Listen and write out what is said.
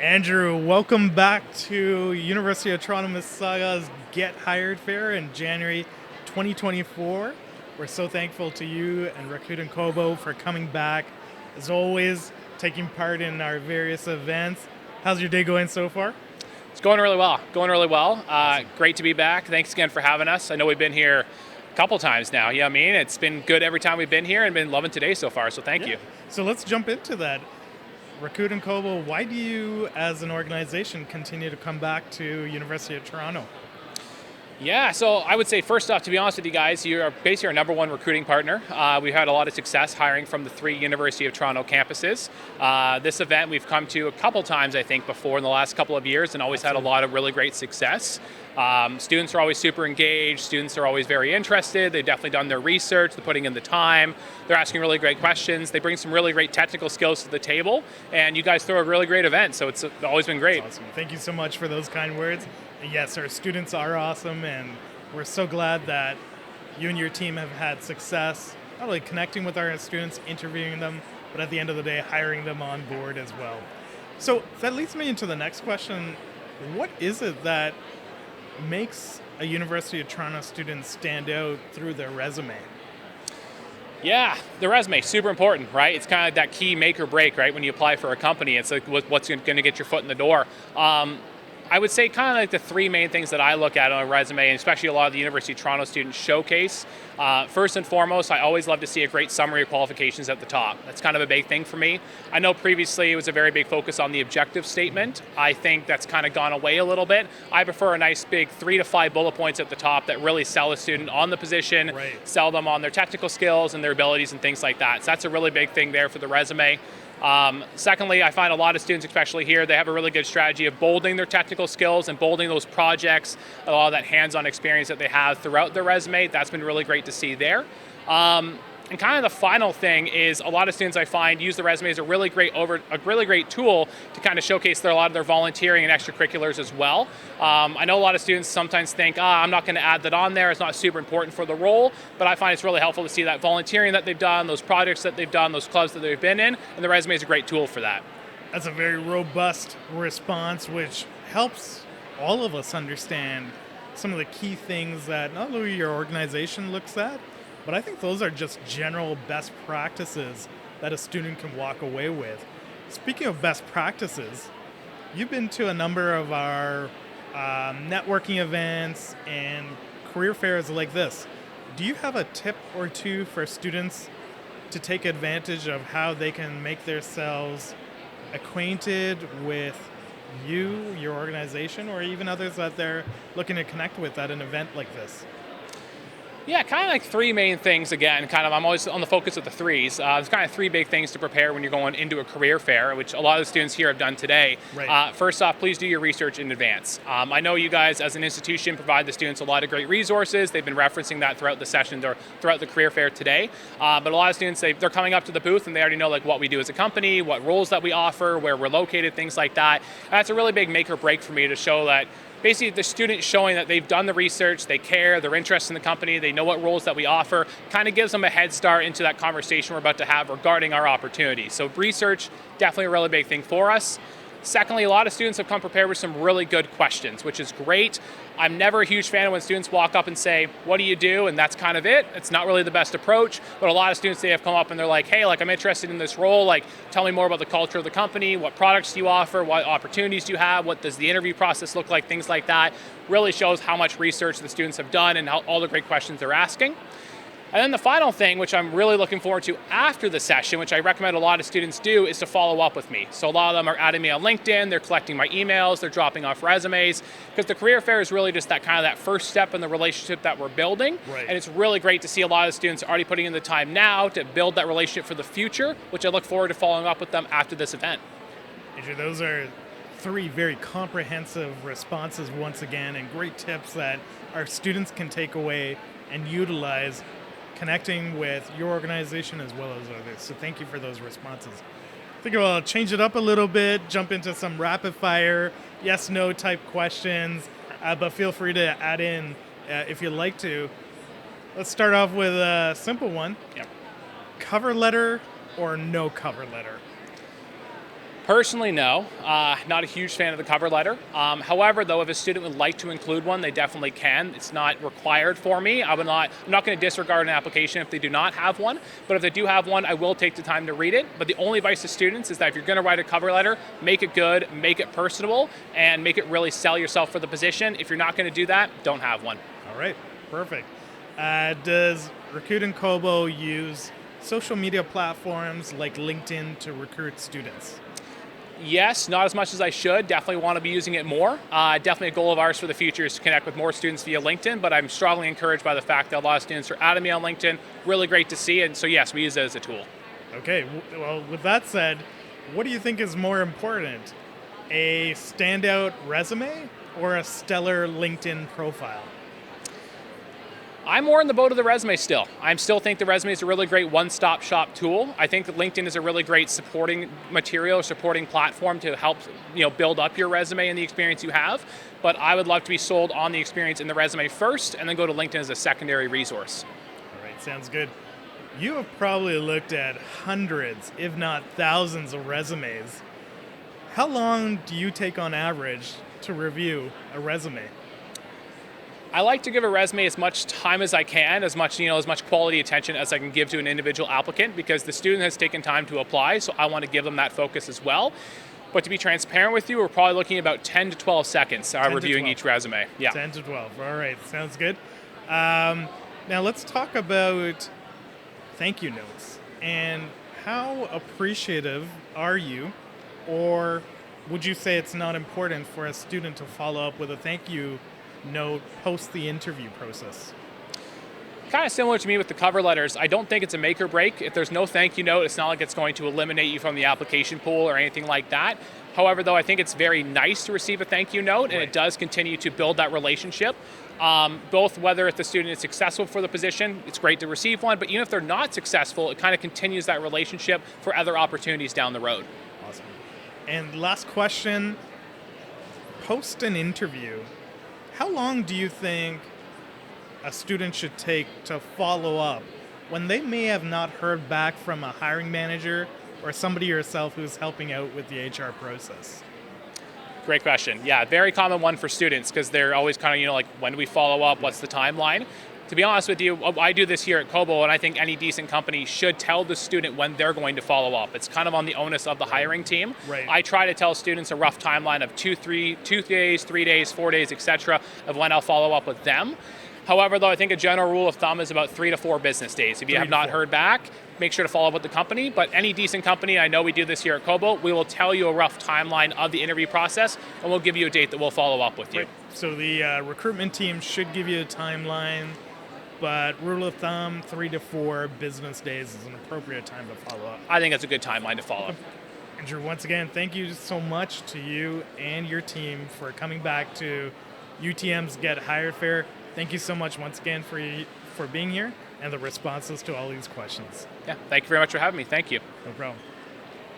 Andrew, welcome back to University of Toronto Mississauga's Get Hired Fair in January 2024. We're so thankful to you and Rakuten Kobo for coming back, as always, taking part in our various events. How's your day going so far? It's going really well. Great to be back. Thanks again for having us. I know we've been here a couple times now. You know what I mean? It's been good every time we've been here and been loving today so far. So thank you. So let's jump into that. Rakuten Kobo, why do you as an organization continue to come back to University of Toronto? Yeah, so I would say first off, to be honest with you guys, you're basically our number one recruiting partner. We've had a lot of success hiring from the 3 University of Toronto campuses. This event we've come to a couple times, I think, before in the last couple of years and always had a lot of really great success. Students are always super engaged. Students are always very interested. They've definitely done their research. They're putting in the time. They're asking really great questions. They bring some really great technical skills to the table. And you guys throw a really great event, so it's always been great. That's awesome. Thank you so much for those kind words. And yes, our students are awesome, and we're so glad that you and your team have had success, not only connecting with our students, interviewing them, but at the end of the day, hiring them on board as well. So that leads me into the next question. What is it that makes a University of Toronto student stand out through their resume? Yeah, the resume, super important, right? It's kind of that key make or break, right? When you apply for a company, it's like what's going to get your foot in the door. I would say kind of like the 3 main things that I look at on a resume, and especially a lot of the University of Toronto students showcase. First and foremost, I always love to see a great summary of qualifications at the top. That's kind of a big thing for me. I know previously it was a very big focus on the objective statement. I think that's kind of gone away a little bit. I prefer a nice big 3 to 5 bullet points at the top that really sell a student on the position, sell them on their technical skills and their abilities and things like that. So that's a really big thing there for the resume. Secondly, I find a lot of students, especially here, they have a really good strategy of bolding their technical skills and bolding those projects, a lot of that hands-on experience that they have throughout their resume. That's been really great to see there. And kind of the final thing is a lot of students I find use the resume as a really great tool to kind of showcase a lot of their volunteering and extracurriculars as well. I know a lot of students sometimes think, I'm not going to add that on there. It's not super important for the role, but I find it's really helpful to see that volunteering that they've done, those projects that they've done, those clubs that they've been in, and the resume is a great tool for that. That's a very robust response, which helps all of us understand some of the key things that not only your organization looks at, but I think those are just general best practices that a student can walk away with. Speaking of best practices, you've been to a number of our networking events and career fairs like this. Do you have a tip or two for students to take advantage of how they can make themselves acquainted with you, your organization, or even others that they're looking to connect with at an event like this? Yeah, kind of like 3 main things again. I'm always on the focus of the 3s. There's kind of 3 big things to prepare when you're going into a career fair, which a lot of the students here have done today. Right. First off, please do your research in advance. I know you guys as an institution provide the students a lot of great resources. They've been referencing that throughout the session or throughout the career fair today. But a lot of students, they're coming up to the booth and they already know like what we do as a company, what roles that we offer, where we're located, things like that. And that's a really big make or break for me to show that basically the student showing that they've done the research, they care, they're interested in the company, they know what roles that we offer, kind of gives them a head start into that conversation we're about to have regarding our opportunities. So research, definitely a really big thing for us. Secondly, a lot of students have come prepared with some really good questions, which is great. I'm never a huge fan of when students walk up and say, what do you do? And that's kind of it. It's not really the best approach, but a lot of students, they have come up and they're like, hey, I'm interested in this role. Tell me more about the culture of the company. What products do you offer? What opportunities do you have? What does the interview process look like? Things like that really shows how much research the students have done and all the great questions they're asking. And then the final thing, which I'm really looking forward to after the session, which I recommend a lot of students do, is to follow up with me. So a lot of them are adding me on LinkedIn, they're collecting my emails, they're dropping off resumes, because the career fair is really just that kind of that first step in the relationship that we're building. Right. And it's really great to see a lot of students already putting in the time now to build that relationship for the future, which I look forward to following up with them after this event. Andrew, those are 3 very comprehensive responses once again, and great tips that our students can take away and utilize connecting with your organization as well as others. So thank you for those responses. I think I'll change it up a little bit, jump into some rapid fire, yes, no type questions, but feel free to add in if you'd like to. Let's start off with a simple one. Yep. Cover letter or no cover letter? Personally, no. Not a huge fan of the cover letter. However, though, if a student would like to include one, they definitely can. It's not required for me. I'm not going to disregard an application if they do not have one. But if they do have one, I will take the time to read it. But the only advice to students is that if you're going to write a cover letter, make it good, make it personable, and make it really sell yourself for the position. If you're not going to do that, don't have one. All right, perfect. Does Rakuten Kobo use social media platforms like LinkedIn to recruit students? Yes, not as much as I should. Definitely want to be using it more. Definitely a goal of ours for the future is to connect with more students via LinkedIn, but I'm strongly encouraged by the fact that a lot of students are adding me on LinkedIn. Really great to see, and so yes, we use it as a tool. Okay, well, with that said, what do you think is more important? A standout resume or a stellar LinkedIn profile? I'm more in the boat of the resume still. I still think the resume is a really great one-stop shop tool. I think that LinkedIn is a really great supporting material, supporting platform to help build up your resume and the experience you have. But I would love to be sold on the experience in the resume first and then go to LinkedIn as a secondary resource. All right, sounds good. You have probably looked at hundreds, if not thousands of resumes. How long do you take on average to review a resume? I like to give a resume as much time as I can, as much quality attention as I can give to an individual applicant, because the student has taken time to apply, so I want to give them that focus as well. But to be transparent with you, we're probably looking at about 10 to 12 seconds reviewing each resume. Yeah. 10 to 12. All right, sounds good. Now let's talk about thank you notes. And how appreciative are you, or would you say it's not important for a student to follow up with a thank you note post the interview process? Kind of similar to me with the cover letters. I don't think it's a make or break. If there's no thank you note, it's not like it's going to eliminate you from the application pool or anything like that. However, though, I think it's very nice to receive a thank you note, and it does continue to build that relationship. Both whether if the student is successful for the position, it's great to receive one, but even if they're not successful, it kind of continues that relationship for other opportunities down the road. Awesome. And last question, post an interview, how long do you think a student should take to follow up when they may have not heard back from a hiring manager or somebody yourself who's helping out with the HR process? Great question. Yeah, very common one for students because they're always kind of, like, when do we follow up? What's the timeline? To be honest with you, I do this here at Kobo, and I think any decent company should tell the student when they're going to follow up. It's kind of on the onus of the hiring team. Right. I try to tell students a rough timeline of 2 days, 3 days, 4 days, etc., of when I'll follow up with them. However, though, I think a general rule of thumb is about 3 to 4 business days. If you have not heard back, make sure to follow up with the company. But any decent company, I know we do this here at Kobo, we will tell you a rough timeline of the interview process, and we'll give you a date that we'll follow up with you. Right. So the recruitment team should give you a timeline, but rule of thumb, 3 to 4 business days is an appropriate time to follow up. I think that's a good timeline to follow. Andrew, once again, thank you so much to you and your team for coming back to UTM's Get Hired Fair. Thank you so much once again for being here and the responses to all these questions. Yeah, thank you very much for having me. Thank you. No problem.